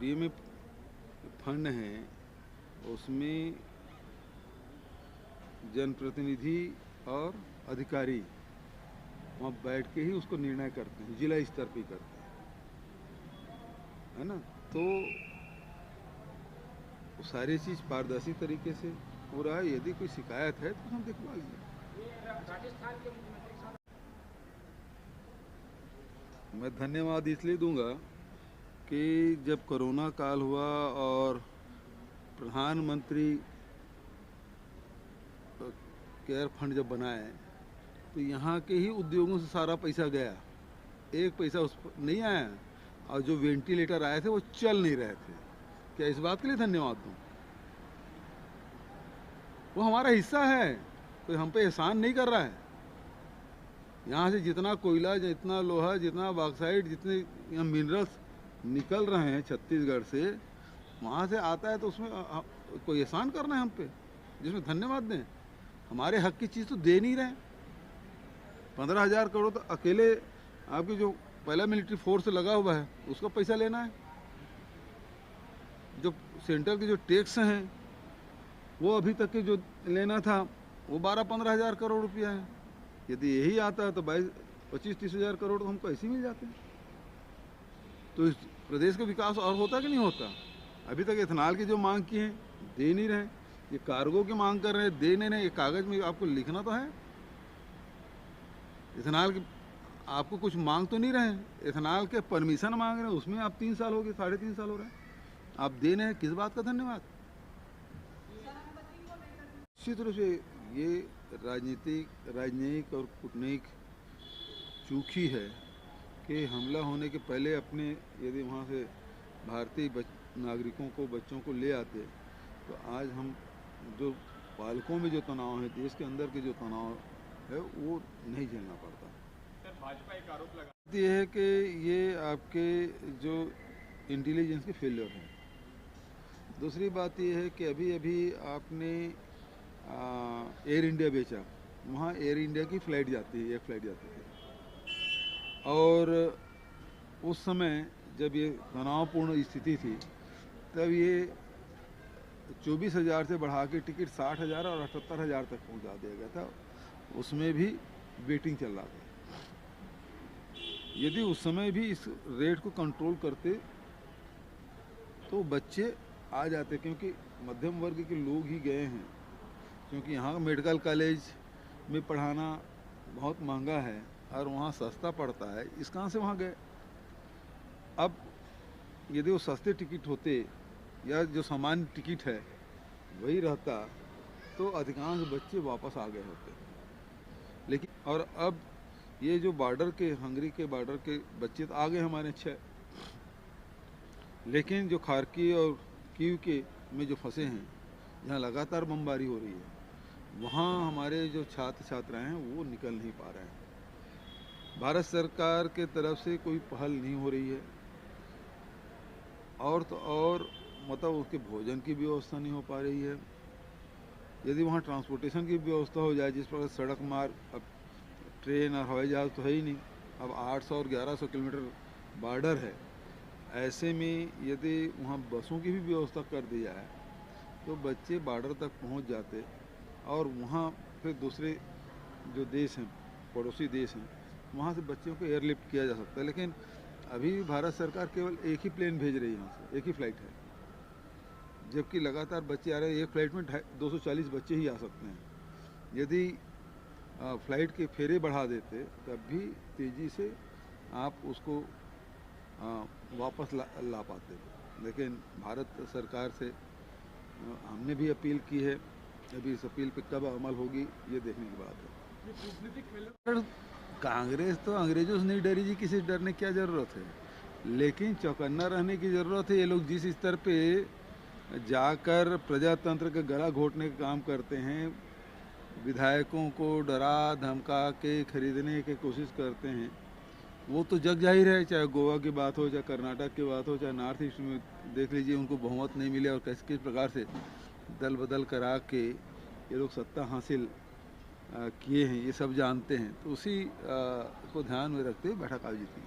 DMA fund है, उसमें जनप्रतिनिधि और अधिकारी वहाँ बैठ के ही उसको निर्णय करते हैं, जिला स्तर पे करते हैं, है ना। तो वो सारी चीज़ पारदर्शी तरीके से हो रहा है। यदि कोई शिकायत है तो हम दिखवा लेंगे। मैं धन्यवाद इसलिए दूंगा कि जब कोरोना काल हुआ और प्रधानमंत्री केयर फंड जब बनाए तो यहाँ के ही उद्योगों से सारा पैसा गया, एक पैसा उस पर नहीं आया। और जो वेंटिलेटर आए थे वो चल नहीं रहे थे। क्या इस बात के लिए धन्यवाद दूँ? वो हमारा हिस्सा है, कोई हम पे एहसान नहीं कर रहा है। यहाँ से जितना कोयला, जितना लोहा, जितना बॉक्साइट, जितने यहाँ मिनरल्स निकल रहे हैं छत्तीसगढ़ से, वहाँ से आता है तो उसमें कोई एहसान करना है हम पे जिसमें धन्यवाद दें? हमारे हक की चीज़ तो दे नहीं रहे। 15,000 करोड़ तो अकेले आपकी जो पहला मिलिट्री फोर्स लगा हुआ है उसका पैसा लेना है। जो सेंटर के जो टैक्स हैं वो अभी तक के जो लेना था वो 12-15 हज़ार करोड़ रुपया है। यदि यही आता है तो 22-25-30 हज़ार करोड़ तो हमको ऐसे ही मिल जाते हैं। तो इस प्रदेश का विकास और होता कि नहीं होता? अभी तक इथेनॉल की जो मांग की है दे नहीं रहे, ये कार्गो की मांग कर रहे हैं दे नहीं रहे। ये कागज़ में आपको लिखना तो है। इथेनॉल की आपको कुछ मांग तो नहीं रहे हैं, इथेनॉल के परमिशन मांग रहे हैं, उसमें आप 3 साल हो गए, 3.5 साल हो रहे हैं, आप दे रहे हैं। किस बात का धन्यवाद? निश्चित रूप से ये राजनयिक और कूटनीतिक चूक ही है कि हमला होने के पहले अपने यदि वहाँ से भारतीय नागरिकों को, बच्चों को ले आते तो आज हम जो पालकों में जो तनाव है, देश के अंदर के जो तनाव है वो नहीं झेलना पड़ता। सर, भाजपा एक आरोप लगा ये है कि ये आपके जो इंटेलिजेंस के फेलियर है। दूसरी बात ये है कि अभी अभी आपने एयर इंडिया बेचा, वहाँ एयर इंडिया की फ़्लाइट जाती है, एक फ़्लाइट जाती थी। और उस समय जब ये तनावपूर्ण स्थिति थी तब ये 24,000 से बढ़ा के टिकट 60,000 और 78,000 तक पहुँचा दिया गया था। उसमें भी वेटिंग चल रहा था। यदि उस समय भी इस रेट को कंट्रोल करते तो बच्चे आ जाते, क्योंकि मध्यम वर्ग के लोग ही गए हैं। क्योंकि यहाँ मेडिकल कॉलेज में पढ़ाना बहुत महंगा है और वहाँ सस्ता पड़ता है, इस कहाँ से वहाँ गए। अब यदि वो सस्ते टिकट होते या जो सामान्य टिकट है वही रहता तो अधिकांश बच्चे वापस आ गए होते। लेकिन और अब ये जो बॉर्डर के, हंगरी के बॉर्डर के बच्चे तो आ गए हमारे 6, लेकिन जो खार्की और कीव के में जो फंसे हैं, जहाँ लगातार बमबारी हो रही है, वहाँ हमारे जो छात्र छात्राएं हैं वो निकल नहीं पा रहे हैं। भारत सरकार के तरफ से कोई पहल नहीं हो रही है। और तो और मतलब उसके भोजन की व्यवस्था नहीं हो पा रही है। यदि वहाँ ट्रांसपोर्टेशन की व्यवस्था हो जाए, जिस प्रकार सड़क मार्ग, अब ट्रेन और हवाई जहाज़ तो है ही नहीं, अब 800 और 1100 किलोमीटर बॉर्डर है, ऐसे में यदि वहाँ बसों की भी व्यवस्था कर दी जाए तो बच्चे बॉर्डर तक पहुँच जाते और वहाँ फिर दूसरे जो देश हैं, पड़ोसी देश हैं, वहाँ से बच्चों को एयरलिफ्ट किया जा सकता है। लेकिन अभी भारत सरकार केवल एक ही प्लेन भेज रही है, यहाँ से एक ही फ़्लाइट है, जबकि लगातार बच्चे आ रहे हैं। एक फ़्लाइट में 240 बच्चे ही आ सकते हैं। यदि फ़्लाइट के फेरे बढ़ा देते तब भी तेज़ी से आप उसको वापस ला पाते। लेकिन भारत सरकार से हमने भी अपील की है, अभी इस अपील पे कब अमल होगी ये देखने की बात है। कांग्रेस तो अंग्रेजों से नहीं डरी जी, किसी डरने क्या ज़रूरत है। लेकिन चौकन्ना रहने की ज़रूरत है। ये लोग जिस स्तर पे जाकर प्रजातंत्र का गला घोटने का काम करते हैं, विधायकों को डरा धमका के खरीदने की कोशिश करते हैं, वो तो जग जाहिर है। चाहे गोवा की बात हो, चाहे कर्नाटक की बात हो, चाहे नॉर्थ ईस्ट में देख लीजिए, उनको बहुमत नहीं मिले और किस किस प्रकार से दल बदल करा के ये लोग सत्ता हासिल किए हैं, ये सब जानते हैं। तो उसी को ध्यान में रखते हुए बैठक आयोजित की।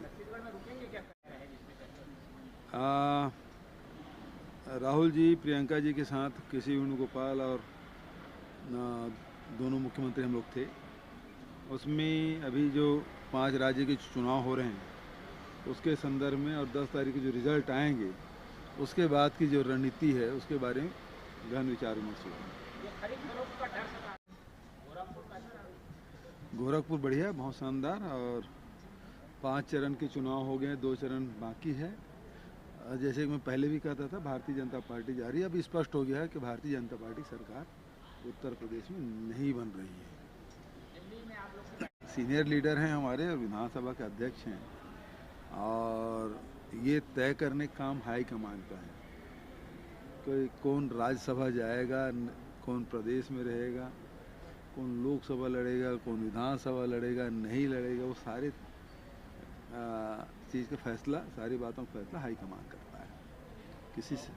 राहुल जी प्रियंका जी के साथ केसी वेणुगोपाल और दोनों मुख्यमंत्री हम लोग थे। उसमें अभी जो 5 राज्य के चुनाव हो रहे हैं उसके संदर्भ में और 10 तारीख को जो रिज़ल्ट आएंगे उसके बाद की जो रणनीति है उसके बारे में गहन विचार विमर्श होगा। गोरखपुर बढ़िया, बहुत शानदार। और 5 चरण के चुनाव हो गए, 2 चरण बाकी है। जैसे कि मैं पहले भी कहता था, भारतीय जनता पार्टी जा रही है। अब स्पष्ट हो गया है कि भारतीय जनता पार्टी सरकार उत्तर प्रदेश में नहीं बन रही है। सीनियर लीडर हैं हमारे और विधानसभा के अध्यक्ष हैं, और ये तय करने का काम हाईकमान का है कि कौन राज्यसभा जाएगा, कौन प्रदेश में रहेगा, कौन लोकसभा लड़ेगा, कौन विधानसभा लड़ेगा, नहीं लड़ेगा। वो सारे चीज़ का फैसला, सारी बातों का फैसला हाईकमान करता है। किसी से